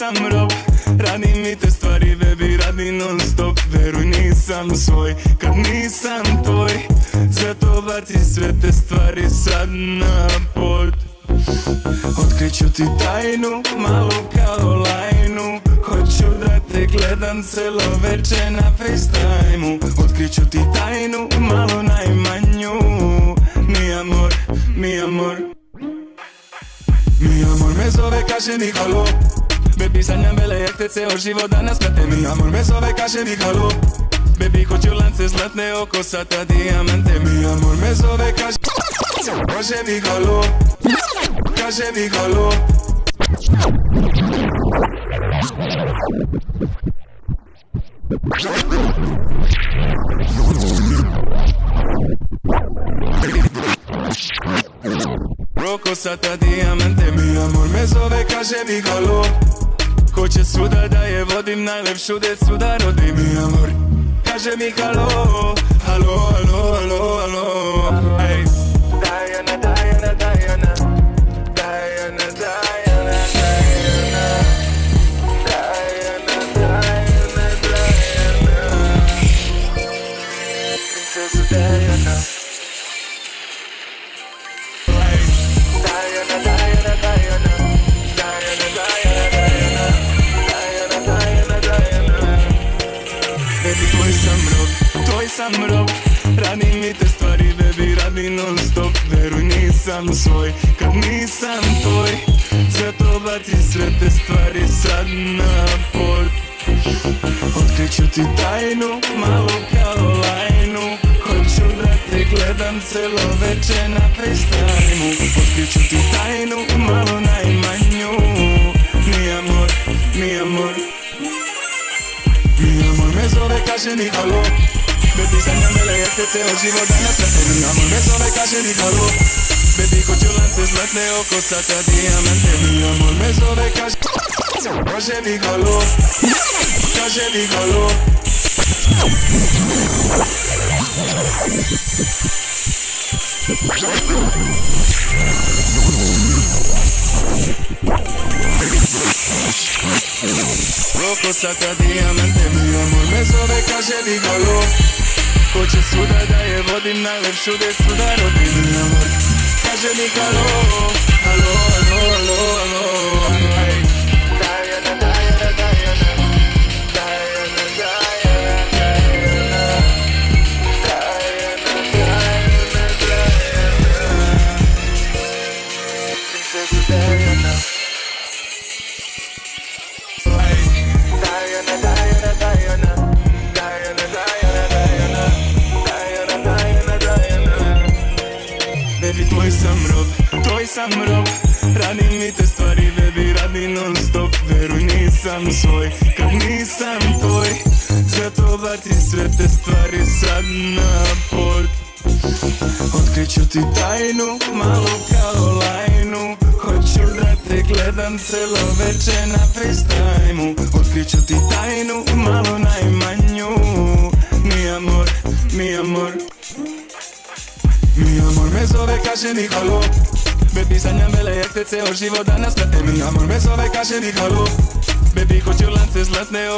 sam rob. Radim mi te stvari, baby, radim non stop. Veruj, nisam svoj kad nisam tvoj. Zato baci sve te stvari sad na pod. Otkriću ti tajnu, malu kao lajnu. Hoću da te gledam celo veče na FaceTime-u. Otkriću ti tajnu, malo najmanju. Mi amor, mi amor. Mi amor me zove, kaže mi halo. Baby, sanjam vele jak te ceo život danas prate. Mi amor me zove, kaže mi halo. Baby, hoću lance zlatne oko sata dijamante. Mi amor me zove, kaže mi halo. Kaže mi halo. Oko sata dijamante. Mi amor me zove, kaže mi halo. Hoće svuda da je vodim, najlepšu decu da rodim. Mi amor, kaže mi halo. Halo, halo, halo, halo. Ej. Diana, Diana, Diana. Diana, Diana, Diana. Diana, Diana, Diana. Princesa Diana. Tvoj sam rob, radim mi te stvari, baby, radim non stop. Veruj, nisam svoj kad nisam tvoj. Zato baci sve te stvari sad na pod. Otkriću ti tajnu, malu kao lajnu. Hoću da te gledam celo veče na FaceTime-u. Otkriću ti tajnu, malo najmanju. Mi amor, mi amor. Mi amor me zove, kaže mi halo. Baby, sanjam vele jak te ceo život danas prate. Mi amor me zove, kaže mi halo. Baby, hoću lance zlatne oko sata dijamante. Mi amor me zove, kaže mi halo. Kaže mi halo. Oko sata dijamante. Mi amor me zove, kaže mi halo. Hoće svuda da je vodim, najlepšu decu da rodim. Mi amor, kaže mi halo. Halo, halo, halo, halo. Ej. Diana, Diana, Diana. Diana, Diana, Diana. Diana, Diana, Diana. Princesa Diana. Diana, Diana, Diana. Diana, Diana, Diana. Diana, Diana, Diana. Baby, tvoj sam rob. Radim mi te stvari, baby, radim non stop. Veruj, nisam svoj kad nisam tvoj. Zato baci sve te stvari sad na pod. Otkriću ti tajnu, malu kao lajnu. Hoću da te gledam celo veče na FaceTime-u. Otkriću ti tajnu, malo najmanju. Mi amor, mi amor. Mi amor me zove, kaže mi halo. Baby, sanjam vele jak te ceo život danas prate. Mi amor me zove, kaže mi halo. Baby, hoću lance zlatne